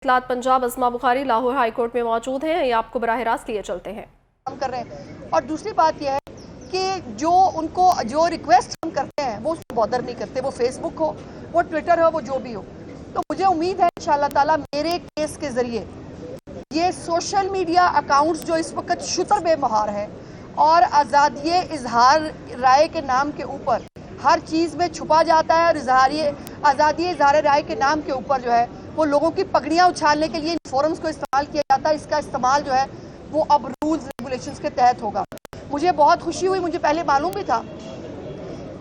इत्तलात Punjab Azma Bukhari Lahore high court में मौजूद हैं। ये आपको बराह रास्त लिए चलते हैं। हम कर रहे हैं। और दूसरी बात यह है कि जो रिक्वेस्ट हम करते हैं वो उसको बॉदर नहीं करते, वो फेसबुक हो, वो ट्विटर हो, वो जो भी हो। तो मुझे उम्मीद है इंशाअल्लाह ताला मेरे केस के ज़रिए ये सोशल मीडिया अकाउंट्स जो इस वक्त शुतर बेमहार है और आज़ादी इजहार राय के नाम के ऊपर हर चीज़ में छुपा जाता है और आज़ादी इजहार राय के नाम के ऊपर जो है वो लोगों की पगड़ियाँ उछालने के लिए इन फोरम्स को इस्तेमाल किया जाता है। इसका इस्तेमाल जो है वो अब रूल्स रेगुलेशंस के तहत होगा। मुझे बहुत खुशी हुई, मुझे पहले मालूम भी था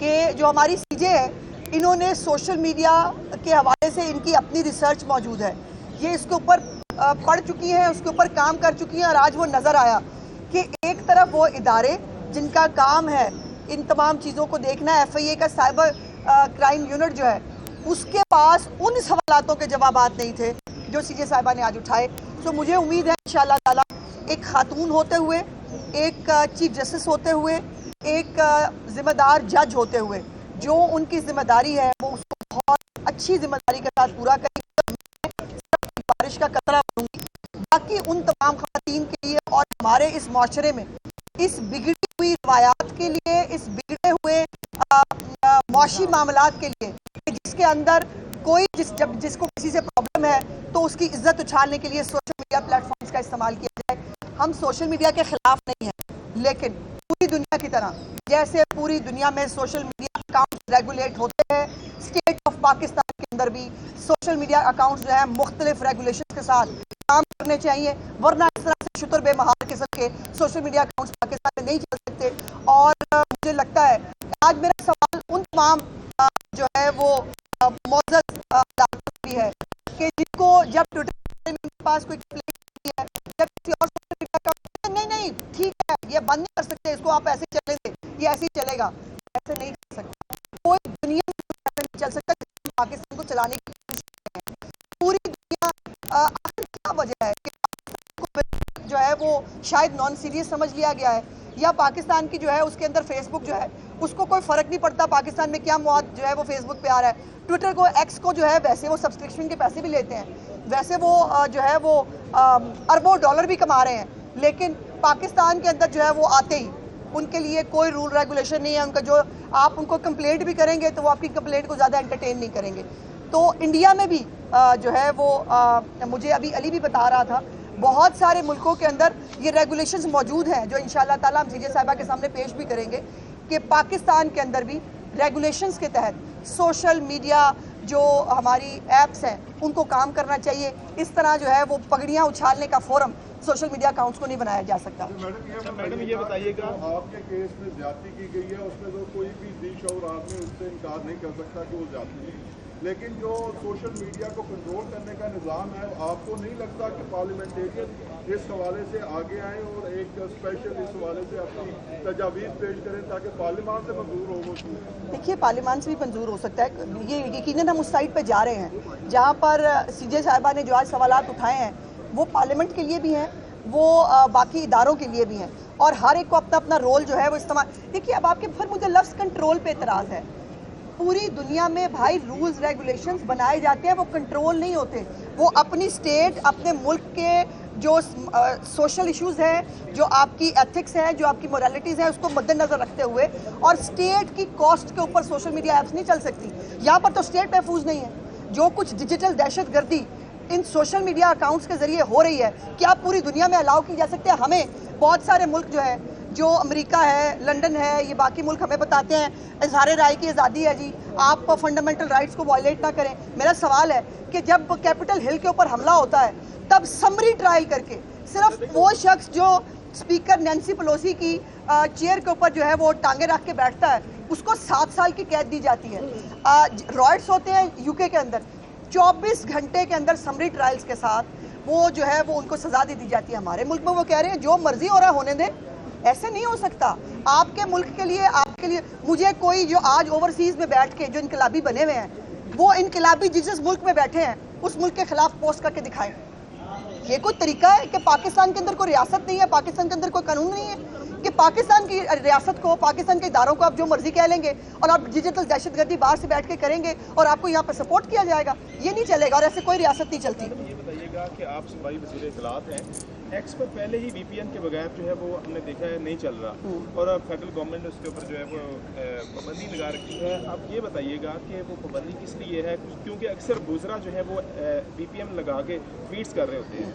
कि जो हमारी सीजे है इन्होंने सोशल मीडिया के हवाले से इनकी अपनी रिसर्च मौजूद है, ये इसके ऊपर पढ़ चुकी हैं, उसके ऊपर काम कर चुकी हैं और आज वो नज़र आया कि एक तरफ वो इदारे जिनका काम है इन तमाम चीज़ों को देखना, FIA का साइबर क्राइम यूनिट जो है उसके पास उन सवालों के जवाबात नहीं थे जो सीजे साहिबा ने आज उठाए। तो मुझे उम्मीद है इंशाअल्लाह ताला एक खातून होते हुए, एक चीफ जस्टिस होते हुए, एक ज़िम्मेदार जज होते हुए जो उनकी ज़िम्मेदारी है वो उसको बहुत अच्छी ज़िम्मेदारी के साथ पूरा करेंगे। मैं बारिश का कतरा बनूंगी बाकी उन तमाम ख़वातीन के लिए और हमारे इस माशरे में इस बिगड़ी हुई रवायात के लिए, इस बिगड़े हुए मुआशी मामलात के लिए जिसके अंदर कोई जिसको किसी से प्रॉब्लम है तो उसकी इज्जत उछालने के लिए सोशल मीडिया प्लेटफॉर्म्स का इस्तेमाल किया जाए। हम सोशल मीडिया के खिलाफ नहीं हैं, लेकिन पूरी दुनिया की तरह जैसे पूरी दुनिया में सोशल मीडिया अकाउंट्स रेगुलेट होते हैं, स्टेट ऑफ पाकिस्तान के अंदर भी सोशल मीडिया अकाउंट्स जो है मुख्तलिफ रेगुलेशन के साथ काम करने चाहिए, वरना इस तरह से शुतर बेमहार किस्म के सोशल मीडिया अकाउंट्स पाकिस्तान में नहीं चल सकते। और मुझे लगता है आज मेरा सवाल उन तमाम जो है वो मौजूद भी है कि जिनको जब ट्विटर के पास कोई कंप्लेंट है, जब किसी और सोशल मीडिया का नहीं ठीक है ये बंद नहीं कर सकते, इसको आप ऐसे चले दे, ये ऐसे ही चलेगा, ऐसे नहीं कर सकता कोई दुनिया में ऐसे नहीं चल सकता पाकिस्तान को चलाने की कोशिश है पूरी दुनिया। आखिर क्या वजह है कि जो है वो शायद नॉन सीरियस समझ लिया गया है या पाकिस्तान की जो है उसके अंदर फेसबुक जो है उसको कोई फ़र्क नहीं पड़ता पाकिस्तान में क्या मौत जो है वो फेसबुक पे आ रहा है। ट्विटर को, एक्स को जो है वैसे वो सब्सक्रिप्शन के पैसे भी लेते हैं, वैसे वो जो है वो अरबों डॉलर भी कमा रहे हैं, लेकिन पाकिस्तान के अंदर जो है वो आते ही उनके लिए कोई रूल रेगुलेशन नहीं है। उनका जो आप उनको कंप्लेंट भी करेंगे तो वो आपकी कंप्लेंट को ज़्यादा एंटरटेन नहीं करेंगे। तो इंडिया में भी जो है वो मुझे अभी अली भी बता रहा था बहुत सारे मुल्कों के अंदर ये रेगुलेशंस मौजूद हैं जो इंशाअल्लाह ताला हम सीजे साहिबा के सामने पेश भी करेंगे कि पाकिस्तान के अंदर भी रेगुलेशंस के तहत सोशल मीडिया जो हमारी ऐप्स हैं उनको काम करना चाहिए। इस तरह जो है वो पगड़ियाँ उछालने का फोरम सोशल मीडिया अकाउंट्स को नहीं बनाया जा सकता। मैडम ये बताइएगा, आपके केस में ज्यादती की गई है, उसमें तो कोई भी दिश और आदमी उससे इनकार नहीं कर सकता कि वो ज्यादती है, लेकिन जो सोशल मीडिया को कंट्रोल करने का निज़ाम है आपको नहीं लगता कि पार्लियामेंटेरियन इस हवाले से आगे आए और एक स्पेशल इस हवाले से अपनी तजावीज़ पेश करें ताकि पार्लियामान से मंजूर हो वो चीज़? देखिए पार्लियामान से भी मंजूर हो सकता है, ये यकीनन हम उस साइड पर जा रहे हैं जहाँ पर सीजे साहिबा ने जो आज सवालात उठाए हैं वो पार्लियामेंट के लिए भी हैं, वो बाकी इदारों के लिए भी हैं और हर एक को अपना अपना रोल जो है वो इस्तेमाल। देखिए अब आपके फिर मुझे लफ्ज़ कंट्रोल पे इतराज़ है। पूरी दुनिया में भाई रूल्स रेगुलेशंस बनाए जाते हैं, वो कंट्रोल नहीं होते, वो अपनी स्टेट अपने मुल्क के जो सोशल इश्यूज़ हैं, जो आपकी एथिक्स हैं, जो आपकी मोरालिटीज़ हैं उसको मद्देनज़र रखते हुए और स्टेट की कॉस्ट के ऊपर सोशल मीडिया ऐप्स नहीं चल सकती। यहाँ पर तो स्टेट महफूज नहीं है। जो कुछ डिजिटल दहशतगर्दी इन सोशल मीडिया अकाउंट्स के ज़रिए हो रही है क्या पूरी दुनिया में अलाउ की जा सकती है? हमें बहुत सारे मुल्क जो है, जो अमेरिका है, लंदन है, ये बाकी मुल्क हमें बताते हैं इजहार राय की आज़ादी है जी, आप फंडामेंटल राइट्स को वायलेट ना करें। मेरा सवाल है कि जब कैपिटल हिल के ऊपर हमला होता है तब समरी ट्रायल करके सिर्फ वो शख्स जो स्पीकर नैन्सी पेलोसी की चेयर के ऊपर जो है वो टांगे रख के बैठता है उसको 7 साल की कैद दी जाती है। रॉयट्स होते हैं UK के अंदर 24 घंटे के अंदर समरी ट्रायल्स के साथ वो जो है वो उनको सज़ा दे दी जाती है। हमारे मुल्क में वो कह रहे हैं जो मर्जी हो रहा होने दें, ऐसे नहीं हो सकता। आपके मुल्क के लिए, आपके लिए मुझे कोई जो आज ओवरसीज़ में बैठ के जो इनकलाबी बने हुए हैं वो इनकलाबी जिस मुल्क में बैठे हैं उस मुल्क के खिलाफ पोस्ट करके दिखाएं। ये कोई तरीका है कि पाकिस्तान के अंदर कोई रियासत नहीं है, पाकिस्तान के अंदर कोई कानून नहीं है कि पाकिस्तान की रियासत को, पाकिस्तान के इदारों को आप जो मर्जी कह लेंगे और आप डिजिटल दहशतगर्दी बाहर से बैठ के करेंगे और आपको यहाँ पर सपोर्ट किया जाएगा? ये नहीं चलेगा और ऐसे कोई रियासत नहीं चलती। बताइएगा कि आप सूबाई वज़ीर इत्तलाआत हैं, एक्स पर पहले ही VPN के बगैर जो है वो हमने देखा है नहीं चल रहा, और अब फेडरल गवर्नमेंट ने उसके ऊपर जो है वो पाबंदी लगा रखी है। आप ये बताइएगा कि वो पाबंदी किस लिए है, क्योंकि अक्सर गुजरा जो है वो VPN लगा के ट्वीट्स कर रहे होते हैं,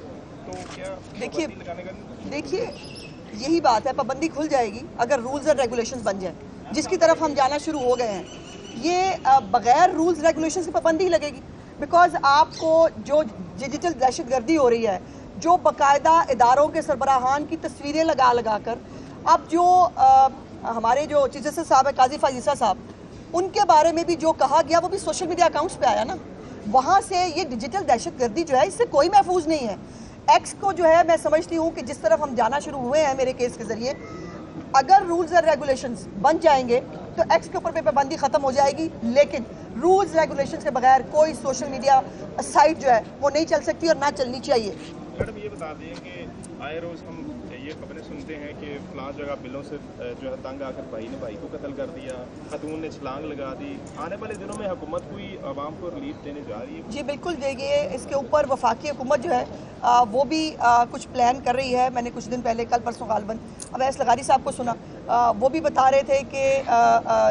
तो क्या पाबंदी लगाने का? देखिए यही बात है, पाबंदी खुल जाएगी अगर रूल्स एंड रेगुलेशंस बन जाए, जिसकी तरफ हम जाना शुरू हो गए हैं। ये बगैर रूल्स रेगुलेशंस की पाबंदी लगेगी, बिकॉज आपको जो डिजिटल दहशतगर्दी हो रही है, जो बाकायदा इदारों के सरबराहान की तस्वीरें लगा लगा कर, अब जो हमारे जो चीफ जस्टिस साहब है काजी फाजीसा साहब, उनके बारे में भी जो कहा गया वो भी सोशल मीडिया अकाउंट्स पे आया ना, वहाँ से ये डिजिटल दहशतगर्दी जो है इससे कोई महफूज नहीं है। एक्स को जो है मैं समझती हूँ कि जिस तरफ हम जाना शुरू हुए हैं मेरे केस के ज़रिए, अगर रूल्स एंड रेगुलेशंस बन जाएंगे तो एक्स के ऊपर पे पाबंदी ख़त्म हो जाएगी, लेकिन रूल्स रेगुलेशंस के बगैर कोई सोशल मीडिया साइट जो है वो नहीं चल सकती और ना चलनी चाहिए। मैडम ये बता दें कि आए रोज़ हम ये खबरें सुनते हैं कि फलां जगह बिलों से जो है तंग आकर भाई ने भाई को कत्ल कर दिया, खतून ने छलांग लगा दी। आने वाले दिनों में हुकूमत कोई आवाम को रिलीफ देने जा रही है? जी बिल्कुल देगी। इसके ऊपर वफाकी हुकूमत जो है वो भी कुछ प्लान कर रही है। मैंने कुछ दिन पहले कल परसों गालबन अवैस लगारी साहब को सुना, वो भी बता रहे थे कि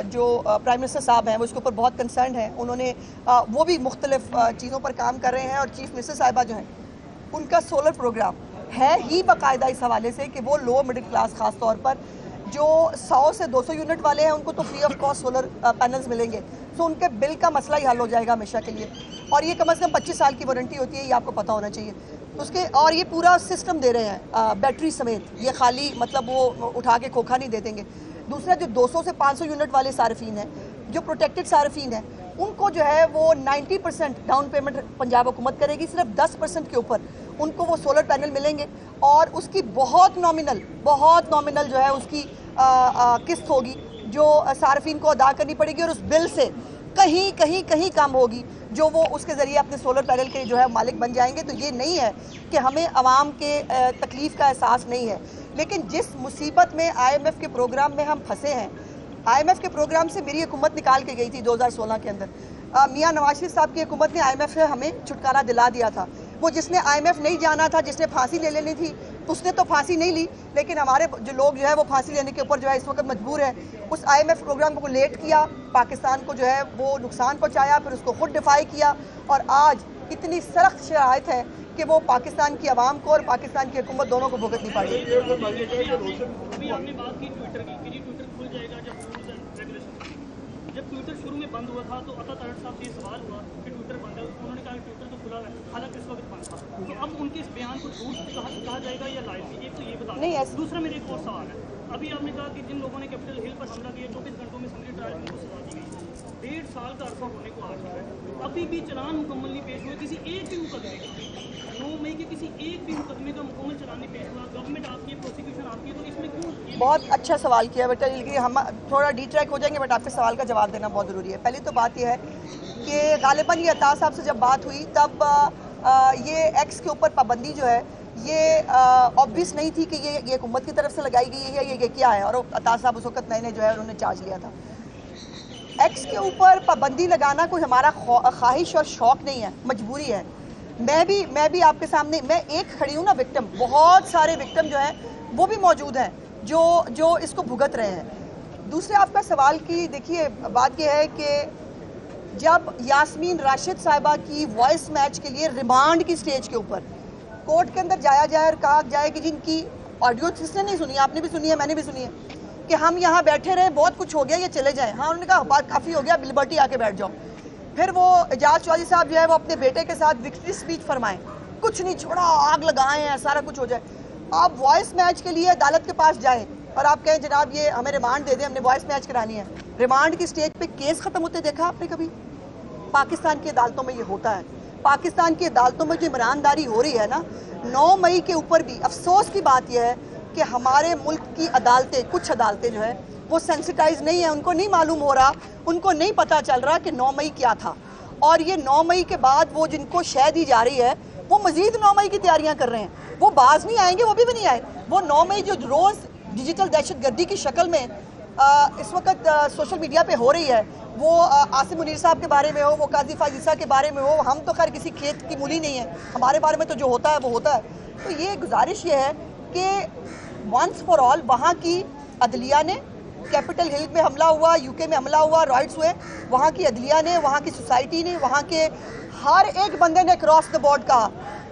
जो प्राइम मिनिस्टर साहब हैं वो इसके ऊपर बहुत कंसर्न है। उन्होंने वो भी मुख्तलिफ चीज़ों पर काम कर रहे हैं, और चीफ मिनिस्टर साहिबा जो हैं उनका सोलर प्रोग्राम है ही बाकायदा इस हवाले से कि वो लो मिडिल क्लास ख़ास तौर पर जो 100 से 200 यूनिट वाले हैं उनको तो free of cost solar panels मिलेंगे, तो उनके बिल का मसला ही हल हो जाएगा हमेशा के लिए। और ये कम से कम 25 साल की वारंटी होती है, ये आपको पता होना चाहिए उसके। और ये पूरा सिस्टम दे रहे हैं बैटरी समेत, ये खाली मतलब वो उठा के खोखा नहीं दे देंगे। दूसरा जो 200 से 500 यूनिट वाले सार्फिन हैं, जो प्रोटेक्टेड सार्फिन हैं, उनको जो है वो 90% डाउन पेमेंट पंजाब हुकूमत करेगी, सिर्फ 10% के ऊपर उनको वो सोलर पैनल मिलेंगे, और उसकी बहुत नॉमिनल जो है उसकी किस्त होगी जो सार्फिन को अदा करनी पड़ेगी, और उस बिल से कहीं कम होगी, जो वो उसके ज़रिए अपने सोलर पैनल के जो है मालिक बन जाएंगे। तो ये नहीं है कि हमें आवाम के तकलीफ़ का एहसास नहीं है, लेकिन जिस मुसीबत में IMF के प्रोग्राम में हम फंसे हैं, IMF के प्रोग्राम से मेरी हुकूमत निकाल के गई थी 2016 के अंदर। मियाँ नवाज शरीफ साहब की हुकूमत ने IMF से हमें छुटकारा दिला दिया था। वो जिसने IMF नहीं जाना था, जिसने फांसी ले लेनी थी, उसने तो फांसी नहीं ली, लेकिन हमारे जो लोग जो है वो फांसी लेने के ऊपर जो है इस वक्त मजबूर है। उस IMF प्रोग्राम को लेट किया, पाकिस्तान को जो है वो नुकसान पहुँचाया, फिर उसको खुद डिफाई किया, और आज इतनी सख्त शराइत है कि वो पाकिस्तान की आवाम को और पाकिस्तान की हुकूमत दोनों को भुगतनी पड़ी। जब ट्विटर शुरू में बंद हुआ था तो अता तारड़ साहब से सवाल हुआ कि ट्विटर बंद है, उन्होंने कहा ट्विटर तो खुला है, हालांकि इस वक्त बंद था। तो अब उनके इस बयान को झूठ कहा जाएगा या लाइव? एक तो ये बता नहीं ऐसा। दूसरा मेरे एक और सवाल है, अभी आपने कहा कि जिन लोगों ने कैपिटल हिल पर हमला किया 24 घंटों में समरी ट्रायल को सजा दी गई, 1.5 साल का अरसा होने को आ चुका है, अभी भी चलान मुकम्मल नहीं पेश हुए किसी एक भी मुकदमे का। 9 मई के किसी एक भी मुकदमे का मुकम्मल चलान नहीं पेश हुआ। गवर्नमेंट आपकी है, प्रोसिक्यूशन आपकी है, तो इसमें क्यों? बहुत अच्छा सवाल किया बेटा, लेकिन हम थोड़ा डिट्रैक हो जाएंगे, बट आपके सवाल का जवाब देना बहुत ज़रूरी है। पहली तो बात यह है कि गालिबन ये अता साहब से जब बात हुई तब ये एक्स के ऊपर पाबंदी जो है ये ऑब्वियस नहीं थी कि ये हुकूमत की तरफ से लगाई गई है, ये क्या है। और अता साहब उस वक्त नए जो है उन्होंने चार्ज लिया था। एक्स के ऊपर पाबंदी लगाना कोई हमारा ख्वाहिश और शौक़ नहीं है, मजबूरी है। मैं भी आपके सामने, मैं एक खड़ी हूँ ना विक्टिम, बहुत सारे विक्टिम जो हैं वो भी मौजूद हैं जो इसको भुगत रहे हैं। दूसरे आपका सवाल की देखिए बात यह है कि जब यास्मीन राशिद साहिबा की वॉइस मैच के लिए रिमांड की स्टेज के ऊपर कोर्ट के अंदर जाया जाए और कहा जाए कि जिनकी ऑडियो किसने नहीं सुनी, आपने भी सुनी है, मैंने भी सुनी है, कि हम यहाँ बैठे रहे, बहुत कुछ हो गया, ये चले जाएं। हाँ, उन्होंने कहा बात काफ़ी हो गया, लिबर्टी आके बैठ जाओ। फिर वो एजाज चौधरी साहब जो है वो अपने बेटे के साथ विक्ट्री स्पीच फरमाएं, कुछ नहीं छोड़ा, आग लगाएं हैं, सारा कुछ हो जाए। आप वॉइस मैच के लिए अदालत के पास जाएं और आप कहें जनाब ये हमें रिमांड दे दें, हमने वॉइस मैच करानी है। रिमांड की स्टेज पे केस ख़त्म होते देखा आपने कभी? पाकिस्तान की अदालतों में ये होता है। पाकिस्तान की अदालतों में जो ईमानदारी हो रही है ना, 9 मई के ऊपर भी अफसोस की बात यह है कि हमारे मुल्क की अदालतें, कुछ अदालतें जो है वो सेंसिटाइज नहीं है, उनको नहीं मालूम हो रहा, उनको नहीं पता चल रहा कि 9 मई क्या था। और ये 9 मई के बाद वो जिनको शह दी जा रही है वो मज़ीद 9 मई की तैयारियां कर रहे हैं, वो बाज नहीं आएंगे, वो भी नहीं आए। वो 9 मई जो रोज़ डिजिटल दहशतगर्दी की शक्ल में इस वक्त सोशल मीडिया पे हो रही है, وہ आसिम मुनीर साहब के बारे में हो, वो काजी फाजिसा के बारे में हो, हम तो खैर किसी खेत की मूली नहीं है, हमारे बारे में तो जो होता है वो होता है। तो ये गुजारिश ये है कि वंस फॉर ऑल वहाँ की अदलिया ने, कैपिटल हिल में हमला हुआ, यूके में हमला हुआ, राइट्स हुए, वहाँ की अदलिया ने, वहाँ की सोसाइटी ने, वहाँ के हर एक बंदे ने क्रॉस द बॉर्ड कहा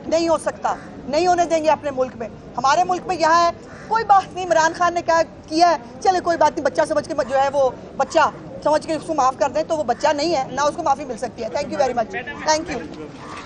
नहीं हो सकता, नहीं होने देंगे अपने मुल्क में। हमारे मुल्क में यहाँ है कोई बात नहीं, इमरान खान ने क्या किया है, चले कोई बात नहीं, बच्चा समझ के जो है वो बच्चा समझ के उसको माफ़ कर दें, तो वो बच्चा नहीं है ना, उसको माफ़ी मिल सकती है। Thank you very much, thank you.